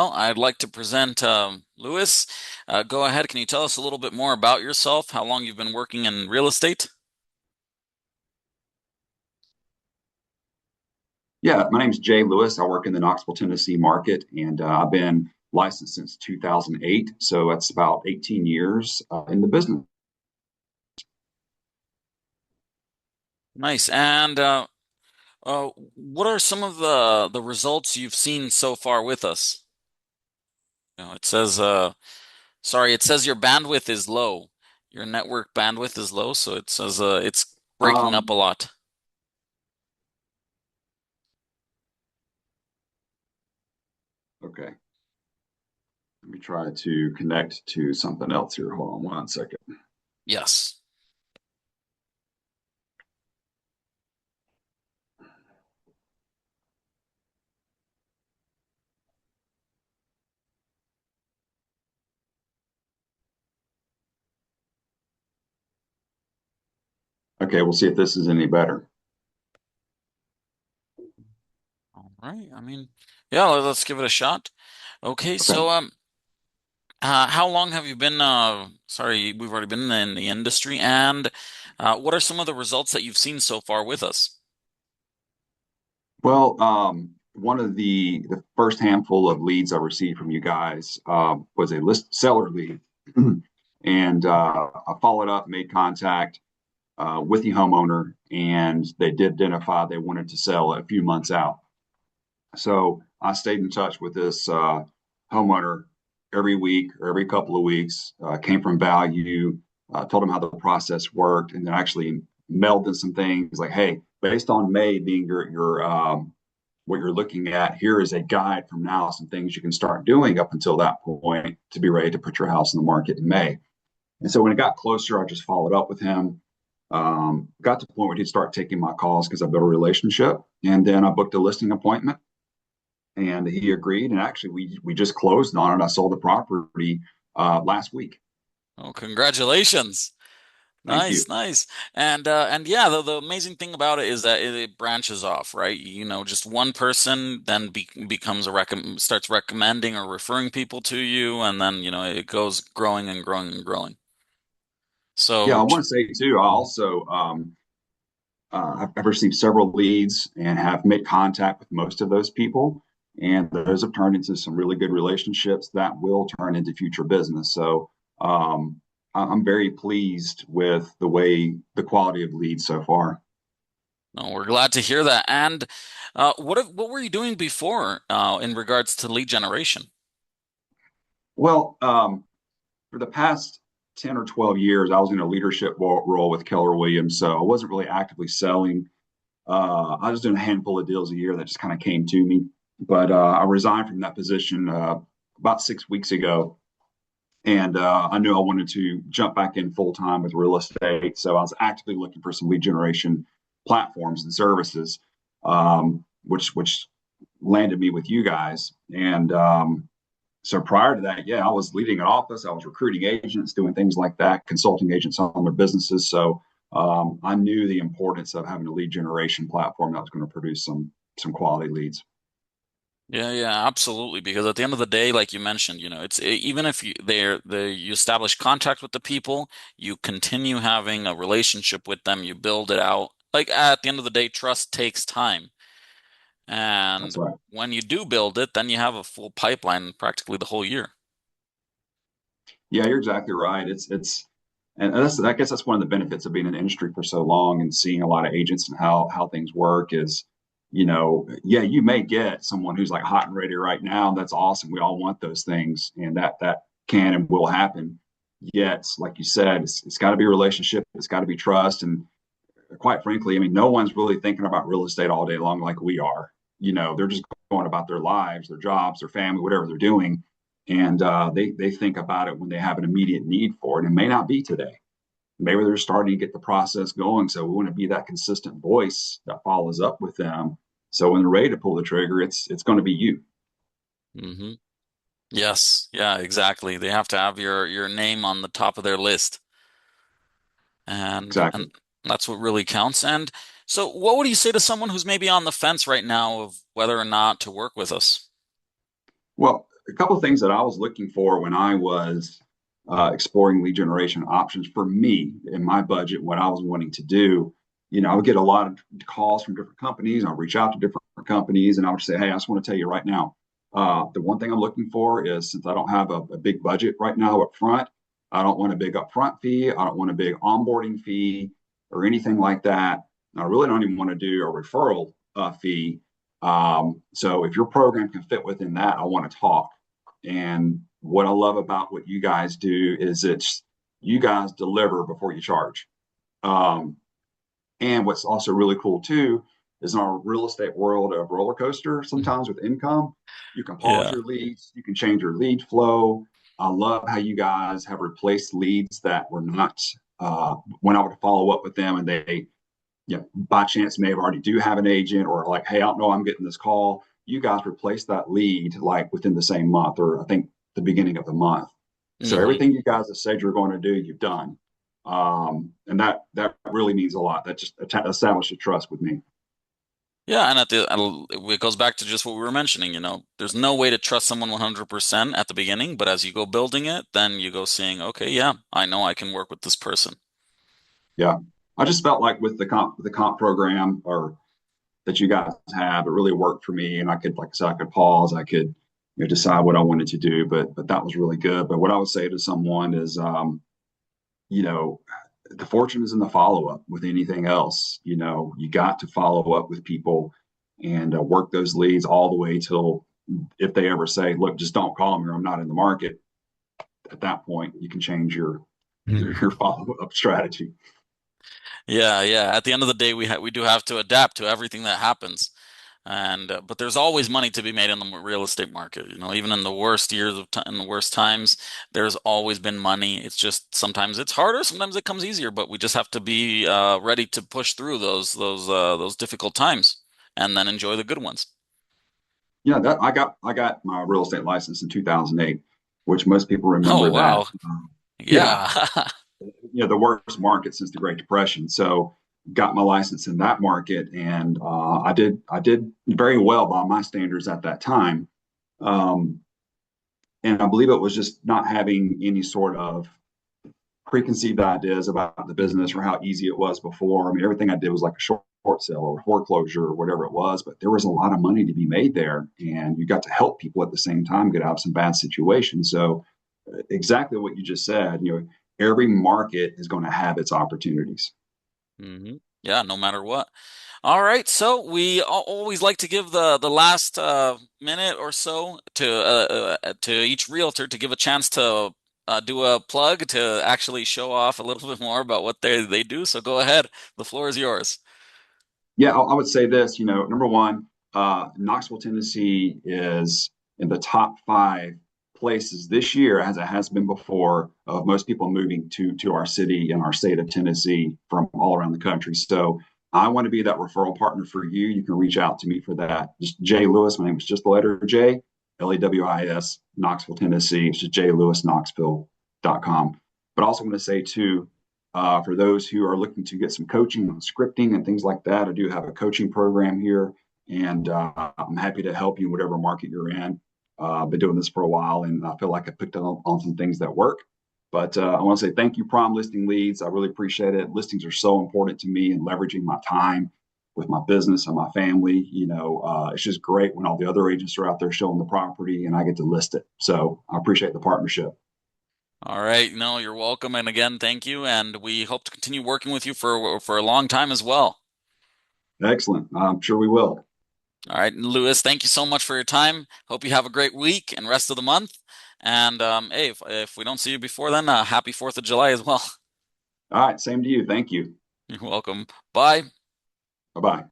well, I'd like to present Lewis. Go ahead. Can you tell us a little bit more about yourself? How long you've been working in real estate? Yeah, my name's Jay Lewis. I work in the Knoxville, Tennessee market, and I've been licensed since 2008. So that's about 18 years in the business. Nice. And what are some of the results you've seen so far with us? It says sorry, it says your bandwidth is low. Your network bandwidth is low, so it says it's breaking up a Um, lot. okay, let me try to connect to something else here. Hold on one second. Yes. Okay, we'll see if this is any better. All right. I mean, yeah, let's give it a shot. Okay, Okay. so how long have you been, sorry, we've already been in the industry, and what are some of the results that you've seen so far with us? Well, one of the first handful of leads I received from you guys was a list seller lead, and I followed up, made contact with the homeowner, and they did identify they wanted to sell a few months out. So I stayed in touch with this homeowner every week or every couple of weeks, came from value, told him how the process worked, and then actually melded some things like, hey, based on May being your what you're looking at, here is a guide from now, some things you can start doing up until that point to be ready to put your house in the market in May. And so when it got closer, I just followed up with him. Got to the point where he'd start taking my calls because I built a relationship. And then I booked a listing appointment and he agreed. And actually, we just closed on it. I sold the property last week. Oh, congratulations. Thank Nice, you. nice. And yeah, the amazing thing about it is that it branches off, right? Just one person then becomes starts recommending or referring people to you, and then, it goes growing and growing and growing. Yeah, So, I want to say too, I also I've received several leads and have made contact with most of those people. And those have turned into some really good relationships that will turn into future business. So I'm very pleased with the quality of leads so far. no, we're glad to hear that. And what were you doing before in regards to lead generation? Well, for the past 10 or 12 years, I was in a leadership role with Keller Williams. So I wasn't really actively selling. I was doing a handful of deals a year that just kind of came to me. But I resigned from that position about 6 weeks ago. And I knew I wanted to jump back in full time with real estate. So I was actively looking for some lead generation platforms and services, which landed me with you guys. And so prior to that, yeah, I was leading an office. I was recruiting agents, doing things like that, consulting agents on their businesses. So I knew the importance of having a lead generation platform that was going to produce some quality leads. Yeah, yeah, absolutely. Because at the end of the day, like you mentioned, even if you establish contact with the people, you continue having a relationship with them, you build it out. Like at the end of the day, trust takes time. That's And right. when you do build it, then you have a full pipeline practically the whole year. Yeah, you're exactly right. And that's I guess that's one of the benefits of being in the industry for so long and seeing a lot of agents and how things work is, yeah, you may get someone who's like hot and ready right now. That's awesome. We all want those things, and that can and will happen. Yet, like you said, it's got to be a relationship. It's got to be trust. And quite frankly, I mean, no one's really thinking about real estate all day long like we are. They're just going about their lives, their jobs, their family, whatever they're doing, and they think about it when they have an immediate need for it. It may not be today. Maybe they're starting to get the process going. So we want to be that consistent voice that follows up with them. So when they're ready to pull the trigger, it's going to be you. Hmm. Yes, yeah, exactly. They have to have your name on the top of their list. And Exactly. that's what really counts. And so what would you say to someone who's maybe on the fence right now of whether or not to work with us? Well, a couple of things that I was looking for when I was exploring lead generation options for me in my budget, what I was wanting to do. I would get a lot of calls from different companies. I'll reach out to different companies and I would say, hey, I just want to tell you right now, the one thing I'm looking for is since I don't have a big budget right now up front, I don't want a big upfront fee. I don't want a big onboarding fee or anything like that. I really don't even want to do a referral fee. So if your program can fit within that, I want to talk. And what I love about what you guys do is it's you guys deliver before you charge. Um, and what's also really cool too is in our real estate world of roller coaster, sometimes with income, you can pause Yeah. your leads, you can change your lead flow. I love how you guys have replaced leads that were not when I would follow up with them and they by chance may have already do have an agent or like, hey, I don't know, I'm getting this call. You guys replace that lead like within the same month, or I think the beginning of the month. So Hmm. everything you guys have said you're going to do, you've done. And that really means a lot. That just establishes trust with me. Yeah, and it goes back to just what we were mentioning, there's no way to trust someone 100% at the beginning, but as you go building it, then you go seeing, okay, yeah, I know I can work with this person. Yeah. I just felt like with the comp program or that you guys have, it really worked for me. And I could, like I said, I could pause, I could, decide what I wanted to do, but that was really good. But what I would say to someone is, you know, the fortune is in the follow up with anything else. You got to follow up with people and work those leads all the way till if they ever say, look, just don't call me or I'm not in the market. At that point, you can change your follow up strategy. Yeah, yeah. At the end of the day, we do have to adapt to everything that happens. And but there's always money to be made in the real estate market. Even in the worst years of time, in the worst times, there's always been money. It's just sometimes it's harder, sometimes it comes easier, but we just have to be ready to push through those difficult times and then enjoy the good ones. Yeah, that I got my real estate license in 2008, which most people Oh, remember that. wow. Yeah, Yeah. the worst market since the Great Depression. So got my license in that market, and I did very well by my standards at that time. Um, and I believe it was just not having any sort of preconceived ideas about the business or how easy it was before. I mean, everything I did was like a short sale or foreclosure or whatever it was, but there was a lot of money to be made there, and you got to help people at the same time get out of some bad situations. So, exactly what you just said. Every market is going to have its opportunities. Hmm. Yeah, no matter what. All right, so we always like to give the last minute or so to each realtor to give a chance to do a plug to actually show off a little bit more about what they do. So go ahead, the floor is yours. Yeah, I would say this. Number one, Knoxville, Tennessee is in the top 5 places this year, as it has been before, of most people moving to our city and our state of Tennessee from all around the country. So I want to be that referral partner for you. You can reach out to me for that. Just Jay Lewis. My name is just the letter J, Lewis, Knoxville, Tennessee. It's just jlewisknoxville.com. But I also want to say too, for those who are looking to get some coaching on scripting and things like that, I do have a coaching program here, and I'm happy to help you in whatever market you're in. I've been doing this for a while, and I feel like I picked up on some things that work. But I want to say thank you, Prime Listing Leads. I really appreciate it. Listings are so important to me and leveraging my time with my business and my family. It's just great when all the other agents are out there showing the property and I get to list it. So I appreciate the partnership. All right, no, you're welcome, and again, thank you, and we hope to continue working with you for a long time as well. Excellent. I'm sure we will. All right, Lewis, thank you so much for your time. Hope you have a great week and rest of the month. And hey, if we don't see you before then, happy 4th of July as well. All right. Same to you. Thank you. You're welcome. Bye. Bye bye.